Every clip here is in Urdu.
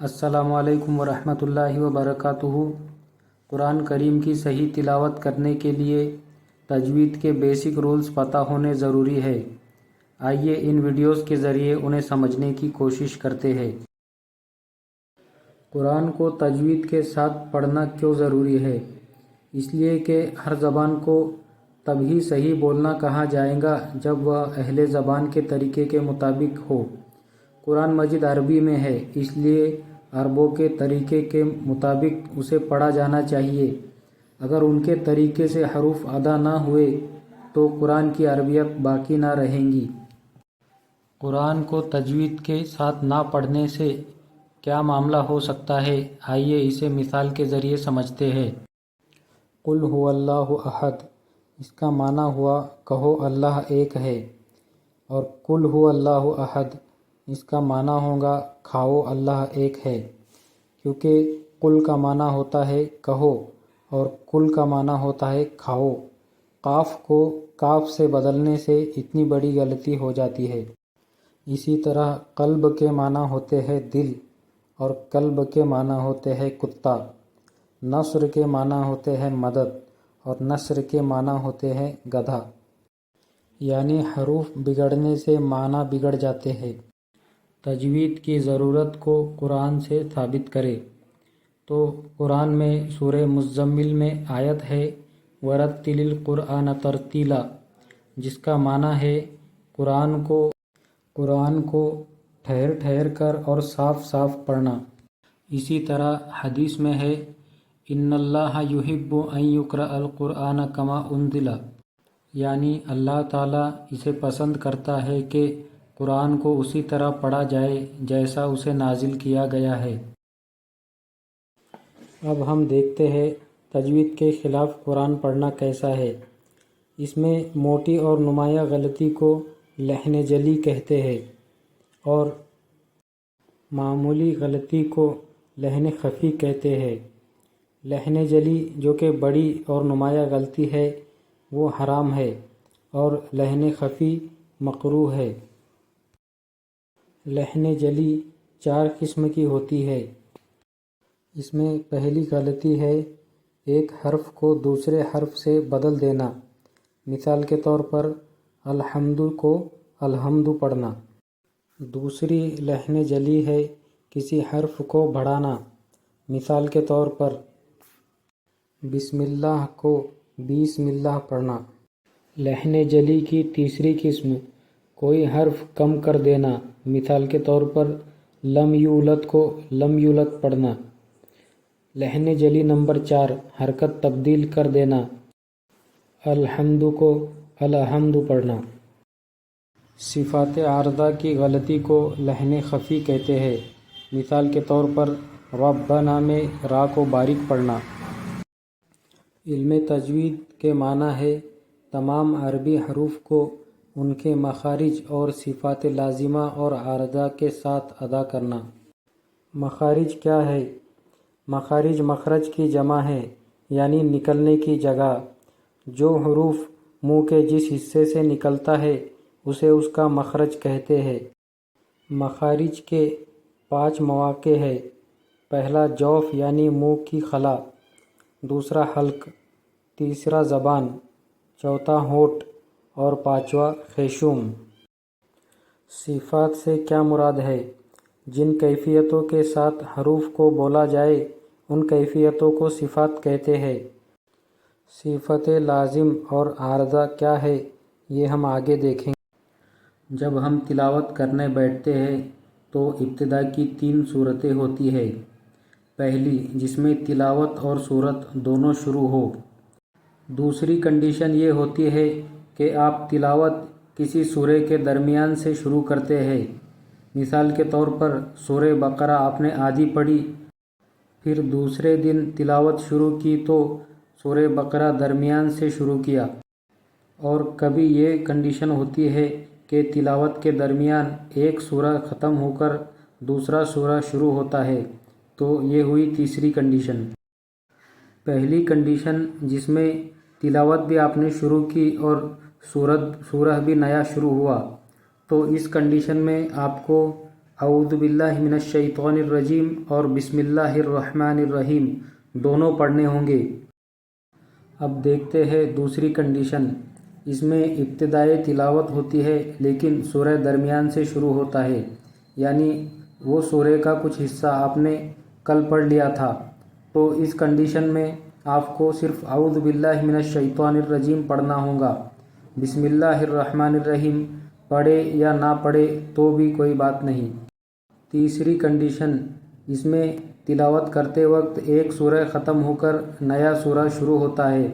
السلام علیکم ورحمۃ اللہ وبرکاتہ۔ قرآن کریم کی صحیح تلاوت کرنے کے لیے تجوید کے بیسک رولز پتہ ہونے ضروری ہے۔ آئیے ان ویڈیوز کے ذریعے انہیں سمجھنے کی کوشش کرتے ہیں۔ قرآن کو تجوید کے ساتھ پڑھنا کیوں ضروری ہے؟ اس لیے کہ ہر زبان کو تبھی صحیح بولنا کہا جائے گا جب وہ اہل زبان کے طریقے کے مطابق ہو۔ قرآن مجید عربی میں ہے، اس لیے عربوں کے طریقے کے مطابق اسے پڑھا جانا چاہیے۔ اگر ان کے طریقے سے حروف ادا نہ ہوئے تو قرآن کی عربیت باقی نہ رہیں گی۔ قرآن کو تجوید کے ساتھ نہ پڑھنے سے کیا معاملہ ہو سکتا ہے؟ آئیے اسے مثال کے ذریعے سمجھتے ہیں۔ قل هو اللہ احد، اس کا معنی ہوا کہو اللہ ایک ہے، اور قل هو اللہ احد اس کا معنی ہوگا کھاؤ اللہ ایک ہے، کیونکہ قل کا معنی ہوتا ہے کہو اور کل کا معنی ہوتا ہے کھاؤ۔ قاف کو کاف سے بدلنے سے اتنی بڑی غلطی ہو جاتی ہے۔ اسی طرح قلب کے معنی ہوتے ہیں دل، اور قلب کے معنی ہوتے ہیں کتا۔ نصر کے معنی ہوتے ہیں مدد، اور نصر کے معنی ہوتے ہیں گدھا۔ یعنی حروف بگڑنے سے معنی بگڑ جاتے ہیں۔ تجوید کی ضرورت کو قرآن سے ثابت کرے تو قرآن میں سورہ مزمل میں آیت ہے وَرَتِّلِ الْقُرْآنَ تَرْتِیلًا، جس کا معنی ہے قرآن کو ٹھہر ٹھہر کر اور صاف صاف پڑھنا۔ اسی طرح حدیث میں ہے ان اللہ یحب ان یقرأ القرآن کما انزل، یعنی اللہ تعالیٰ اسے پسند کرتا ہے کہ قرآن کو اسی طرح پڑھا جائے جیسا اسے نازل کیا گیا ہے۔ اب ہم دیکھتے ہیں تجوید کے خلاف قرآن پڑھنا کیسا ہے۔ اس میں موٹی اور نمایاں غلطی کو لحن جلی کہتے ہیں، اور معمولی غلطی کو لحن خفی کہتے ہیں۔ لحن جلی جو کہ بڑی اور نمایاں غلطی ہے وہ حرام ہے، اور لحن خفی مکروہ ہے۔ لحن جلی 4 قسم کی ہوتی ہے۔ اس میں پہلی غلطی ہے ایک حرف کو دوسرے حرف سے بدل دینا۔ مثال کے طور پر الحمد کو الحمد پڑھنا۔ دوسری لحن جلی ہے کسی حرف کو بڑھانا۔ مثال کے طور پر بسم اللہ کو بیسم اللہ پڑھنا۔ لحن جلی کی تیسری قسم کوئی حرف کم کر دینا۔ مثال کے طور پر لم یولد کو لم یولد پڑھنا۔ لحن جلی نمبر 4 حرکت تبدیل کر دینا۔ الحمد کو الحمد پڑھنا۔ صفات عارضہ کی غلطی کو لحن خفی کہتے ہیں۔ مثال کے طور پر ربنا میں را کو باریک پڑھنا۔ علم تجوید کے معنی ہے تمام عربی حروف کو ان کے مخارج اور صفات لازمہ اور عارضہ کے ساتھ ادا کرنا۔ مخارج کیا ہے؟ مخارج مخرج کی جمع ہے، یعنی نکلنے کی جگہ۔ جو حروف منہ کے جس حصے سے نکلتا ہے اسے اس کا مخرج کہتے ہیں۔ مخارج کے 5 مواقع ہے۔ پہلا جوف یعنی منہ کی خلا، دوسرا حلق، تیسرا زبان، چوتھا ہونٹ، اور 5واں خیشوم۔ صفات سے کیا مراد ہے؟ جن کیفیتوں کے ساتھ حروف کو بولا جائے ان کیفیتوں کو صفات کہتے ہیں۔ صفت لازم اور عارضہ کیا ہے یہ ہم آگے دیکھیں گے۔ جب ہم تلاوت کرنے بیٹھتے ہیں تو ابتدا کی 3 صورتیں ہوتی ہیں۔ پہلی جس میں تلاوت اور صورت دونوں شروع ہو۔ دوسری کنڈیشن یہ ہوتی ہے کہ آپ تلاوت کسی سورے کے درمیان سے شروع کرتے ہیں۔ مثال کے طور پر سورہ بقرہ آپ نے آدھی پڑھی، پھر دوسرے دن تلاوت شروع کی تو سورہ بقرہ درمیان سے شروع کیا۔ اور کبھی یہ کنڈیشن ہوتی ہے کہ تلاوت کے درمیان ایک سورہ ختم ہو کر دوسرا سورہ شروع ہوتا ہے، تو یہ ہوئی تیسری کنڈیشن۔ پہلی کنڈیشن جس میں تلاوت بھی آپ نے شروع کی اور سورہ بھی نیا شروع ہوا، تو اس کنڈیشن میں آپ کو اعوذ باللہ من الشیطان الرجیم اور بسم اللہ الرحمن الرحیم دونوں پڑھنے ہوں گے۔ اب دیکھتے ہیں دوسری کنڈیشن۔ اس میں ابتدائی تلاوت ہوتی ہے لیکن سورہ درمیان سے شروع ہوتا ہے، یعنی وہ سورہ کا کچھ حصہ آپ نے کل پڑھ لیا تھا، تو اس کنڈیشن میں آپ کو صرف اعوذ باللہ من الشیطان الرجیم پڑھنا ہوگا۔ بسم اللہ الرحمن الرحیم پڑھے یا نہ پڑھے تو بھی کوئی بات نہیں۔ تیسری کنڈیشن، اس میں تلاوت کرتے وقت ایک سورہ ختم ہو کر نیا سورہ شروع ہوتا ہے،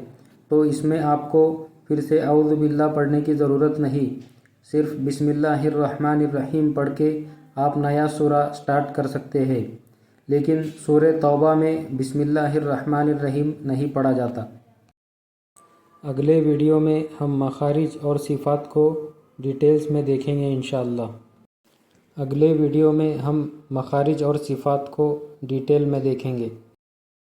تو اس میں آپ کو پھر سے اعوذ باللہ پڑھنے کی ضرورت نہیں، صرف بسم اللہ الرحمن الرحیم پڑھ کے آپ نیا سورہ سٹارٹ کر سکتے ہیں، لیکن سورہ توبہ میں بسم اللہ الرحمن الرحیم نہیں پڑھا جاتا۔ اگلے ویڈیو میں ہم مخارج اور صفات کو ڈیٹیلز میں دیکھیں گے انشاءاللہ۔ اگلے ویڈیو میں ہم مخارج اور صفات کو ڈیٹیل میں دیکھیں گے۔